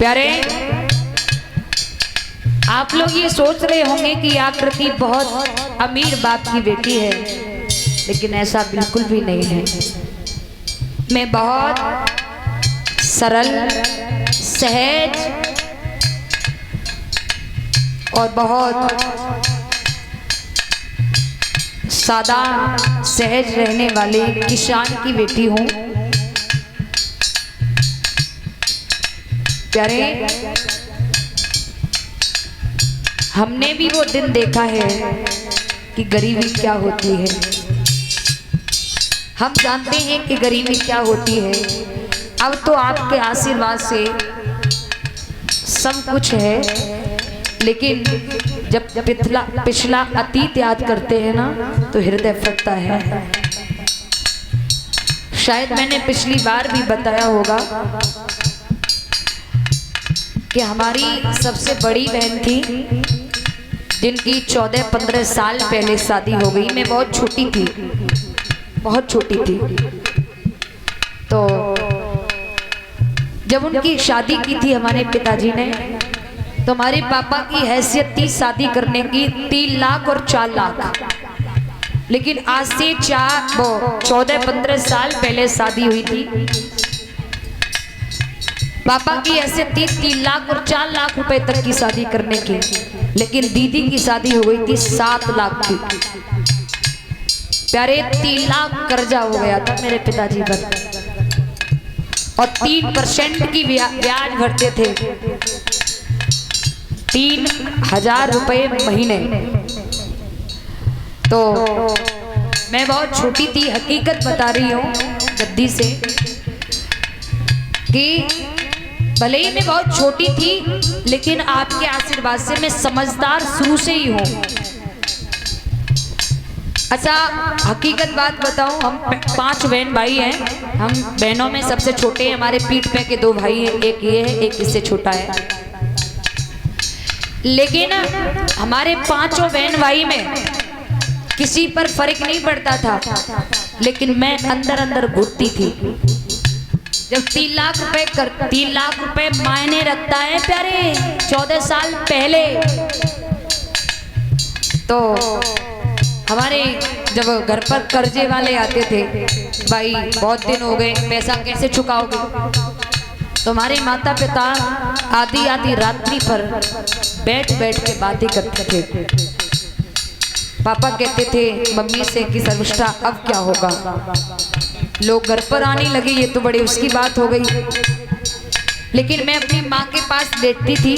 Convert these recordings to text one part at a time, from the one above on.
प्यारे, आप लोग ये सोच रहे होंगे कि आकृति बहुत अमीर बाप की बेटी है, लेकिन ऐसा बिल्कुल भी नहीं है। मैं बहुत सरल, सहज और बहुत सादा सहज रहने वाले किसान की बेटी हूँ। प्यारे, हमने भी वो दिन देखा है कि गरीबी क्या होती है। हम जानते हैं कि गरीबी क्या होती है। अब तो आपके आशीर्वाद से सब कुछ है, लेकिन जब पिछला अतीत याद करते हैं ना तो हृदय फटता है। शायद मैंने पिछली बार भी बताया होगा कि हमारी सबसे बड़ी बहन थी जिनकी 14-15 साल पहले शादी हो गई। मैं बहुत छोटी थी, बहुत छोटी थी। तो जब उनकी शादी की थी हमारे पिताजी ने, तो हमारे पापा की हैसियत थी शादी करने की 3 लाख और 4 लाख। लेकिन आज से 14-15 साल पहले शादी हुई थी। पापा की हैसियत थी 3 लाख और 4 लाख रुपए तक की शादी करने की, लेकिन दीदी की शादी हो गई थी 7 लाख की। प्यारे, 3 लाख कर्जा हो गया था मेरे पिताजी पर, और 3% की ब्याज भरते थे, 3000 रुपए महीने। तो मैं बहुत छोटी थी, हकीकत बता रही हूँ गद्दी से, कि भले ही मैं बहुत छोटी थी, लेकिन आपके आशीर्वाद से मैं समझदार शुरू से ही हूँ। अच्छा, हकीकत बात बताऊं, हम 5 बहन भाई हैं। हम बहनों में सबसे छोटे हैं। हमारे पीठ पे के 2 भाई हैं, एक ये है, एक इससे छोटा है। लेकिन हमारे 5 बहन भाई में किसी पर फर्क नहीं पड़ता था, लेकिन मैं अंदर अंदर घुटती थी। जब 3 लाख रुपए मायने रखता है प्यारे, 14 साल पहले, तो हमारे जब घर पर कर्जे वाले आते थे, भाई बहुत दिन हो गए, पैसा कैसे चुकाओगे? तो हमारे माता पिता आधी आधी रात्रि पर बैठ बैठ के बातें करते थे। पापा कहते थे मम्मी से कि सर्वष्ठा अब क्या होगा? लोग घर पर आने लगे, ये तो बड़ी उसकी बात हो गई। लेकिन मैं अपनी माँ के पास लेटती थी।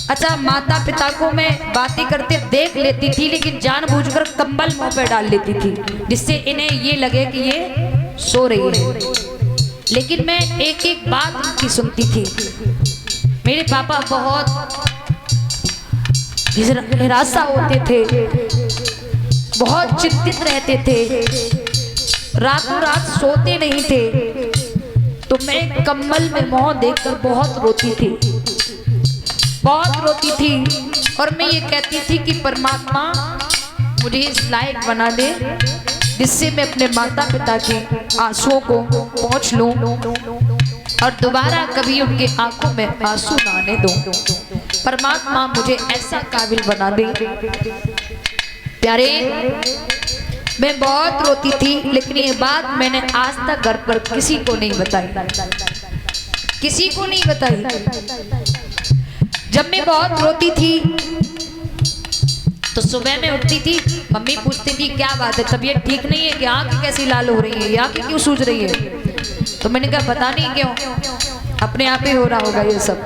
अच्छा, माता पिता को मैं बातें करते देख लेती थी, लेकिन जानबूझकर कंबल मुंह पे डाल लेती थी, जिससे इन्हें ये लगे कि ये सो रही है। लेकिन मैं एक एक बात उनकी सुनती थी। मेरे पापा बहुत निराशा होते थे, बहुत चिंतित रहते थे, रातों रात सोते नहीं थे। तो मैं कंबल में मुंह देखकर बहुत रोती थी, बहुत रोती थी। और मैं ये कहती थी कि परमात्मा मुझे इस लायक बना दे जिससे मैं अपने माता पिता के आंसुओं को पोंछ लूं और दोबारा कभी उनके आंखों में आंसू ना आने दूं। परमात्मा मुझे ऐसा काबिल बना दे। प्यारे, मैं बहुत रोती थी, लेकिन ये बात मैंने आज तक घर पर किसी को नहीं बताई, किसी को नहीं बताई। जब मैं बहुत रोती थी तो सुबह में उठती थी, मम्मी पूछती थी क्या बात है, तबीयत ठीक नहीं है, कि आंखें कैसी लाल हो रही है, या आंखें क्यों सूज रही है? तो मैंने कहा पता नहीं क्यों, अपने आप ही हो रहा होगा ये सब।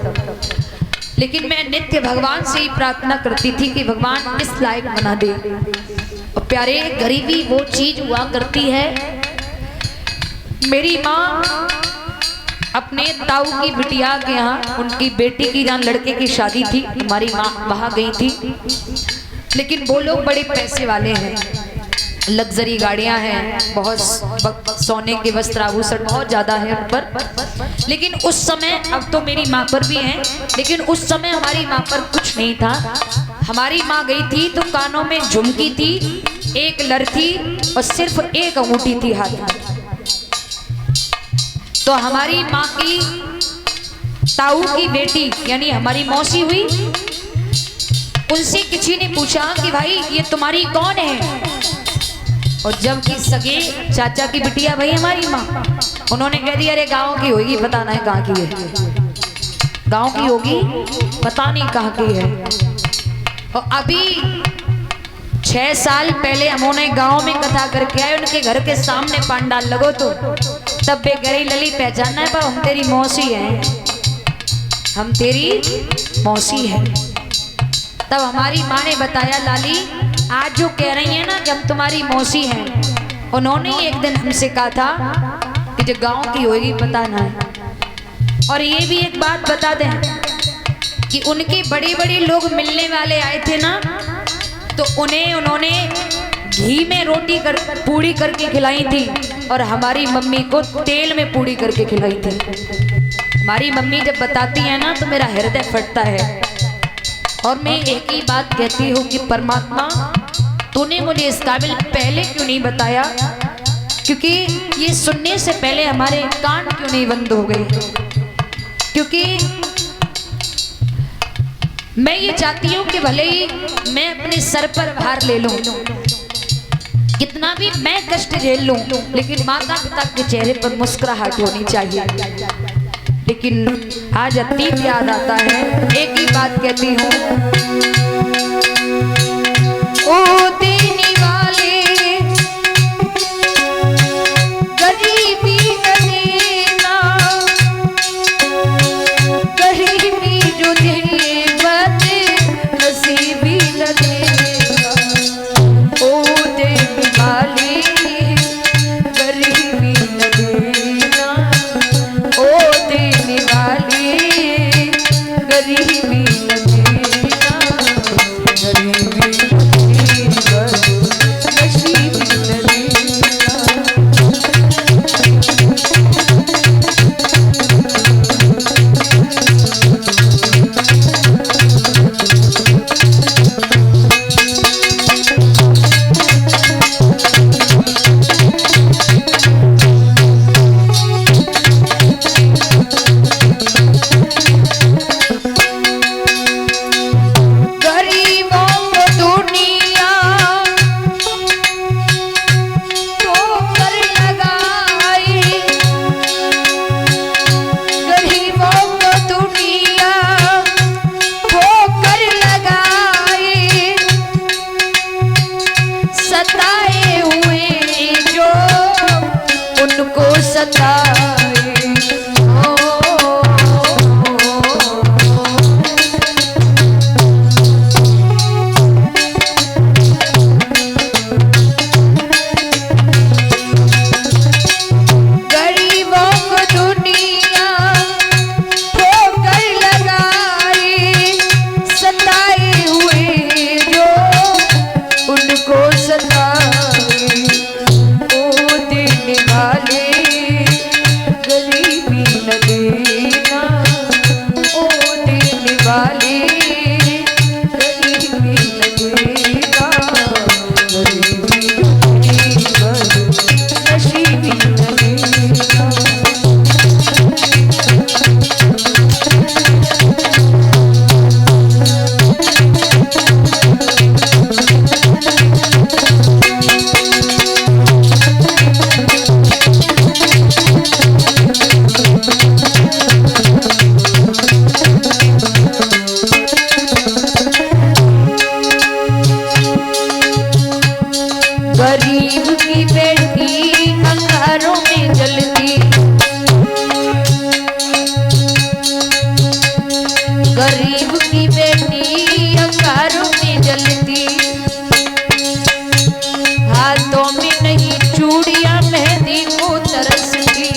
लेकिन मैं नित्य भगवान से ही प्रार्थना करती थी कि भगवान इस लायक बना दे। और प्यारे, गरीबी वो चीज हुआ करती है। मेरी माँ अपने ताऊ की बिटिया के यहाँ, उनकी बेटी की जहाँ लड़के की शादी थी, हमारी माँ वहाँ गई थी। लेकिन वो लोग बड़े पैसे वाले हैं, लग्जरी गाड़ियाँ हैं, बहुत सोने के वस्त्र आभूषण बहुत ज़्यादा है उन पर। लेकिन उस समय, अब तो मेरी माँ पर भी हैं, लेकिन उस समय हमारी माँ पर कुछ नहीं था। हमारी माँ गई थी तो कानों में झुमकी थी, एक लड़की और सिर्फ एक अंगूठी थी हाथ में। तो हमारी माँ की ताऊ की बेटी यानी हमारी मौसी हुई, उनसे किसी ने पूछा कि भाई ये तुम्हारी कौन है? और जब कि सगे चाचा की बिटिया भाई हमारी माँ, उन्होंने कह दिया अरे गांव की होगी, पता नहीं कहाँ की है, गांव की होगी पता नहीं कहाँ की है। और अभी 6 साल पहले हमने गांव में कथा करके आए, उनके घर के सामने पांडाल लगो तो तब बे गरी लली पहचानना है, पर हम तेरी मौसी हैं, हम तेरी मौसी हैं। तब हमारी माँ ने बताया लाली आज जो कह रही है ना कि हम तुम्हारी मौसी हैं, उन्होंने एक दिन हमसे कहा था कि जो गांव की होगी पता ना है। और ये भी एक बात बता दें कि उनके बड़े बड़े लोग मिलने वाले आए थे ना, तो उन्होंने घी में रोटी पूड़ी करके खिलाई थी और हमारी मम्मी को तेल में पूड़ी करके खिलाई थी। हमारी मम्मी जब बताती है ना तो मेरा हृदय फटता है। और मैं एक ही बात कहती हूँ कि परमात्मा तूने मुझे इस काबिल पहले क्यों नहीं बताया, क्योंकि ये सुनने से पहले हमारे कान क्यों नहीं बंद हो गए। क्योंकि मैं ये चाहती हूँ कि भले ही मैं अपने सर पर भार ले लूं, कितना भी मैं कष्ट झेल लूं, लेकिन माता पिता के चेहरे पर मुस्कुराहट होनी चाहिए। लेकिन आज अतीत याद आता है, एक ही बात कहती हूँ, ओ देने वाले गरीबी न देना, गरीबी जो दे बद नसीबी न देना, ओ देने वाले गरीबी न देना, ओ देने वाले गरीबी न देना, गरीबी नसीबी न देना। गरीब की बेटी अंगारों में जलती, गरीब की बेटी अंगारों में जलती, हाथों में नहीं चूड़ियां मेहंदी को तरसती,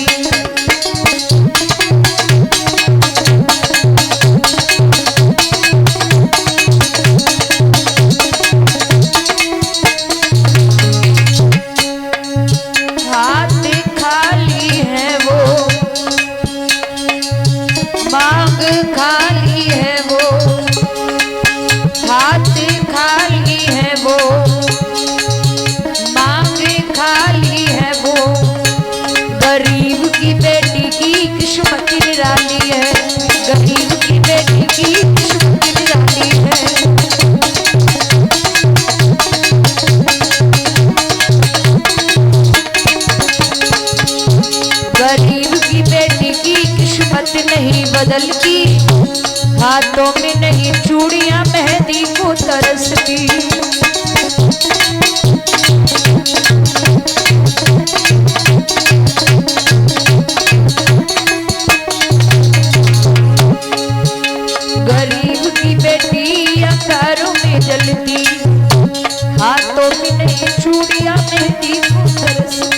खाली है वो, हाथ खाली है वो, मांग खाली है वो। गरीब की बेटी की किस्मत निराली है, किस्मत नहीं बदलती, हाथों में नहीं चूड़ियां मेहंदी को तरसती। गरीब की बेटी अंगारों में जलती, हाथों में नहीं चूड़ियां मेहंदी को तरसती।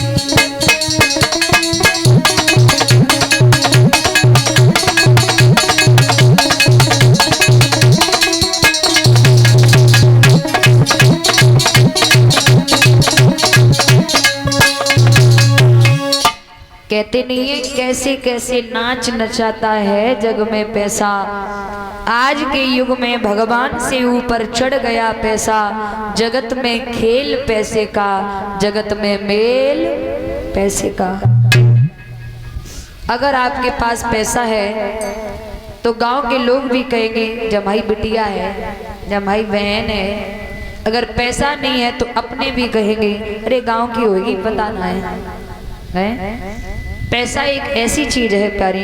कहते नहीं है कैसे कैसे नाच नचाता है जग में पैसा। आज के युग में भगवान से ऊपर चढ़ गया पैसा। जगत में खेल पैसे का, जगत में मेल पैसे का। अगर आपके पास पैसा है तो गांव के लोग भी कहेंगे जमाई बिटिया है, जमाई बहन है। अगर पैसा नहीं है तो अपने भी कहेंगे अरे गांव की होगी पता ना है। पैसा एक ऐसी चीज है प्यारी,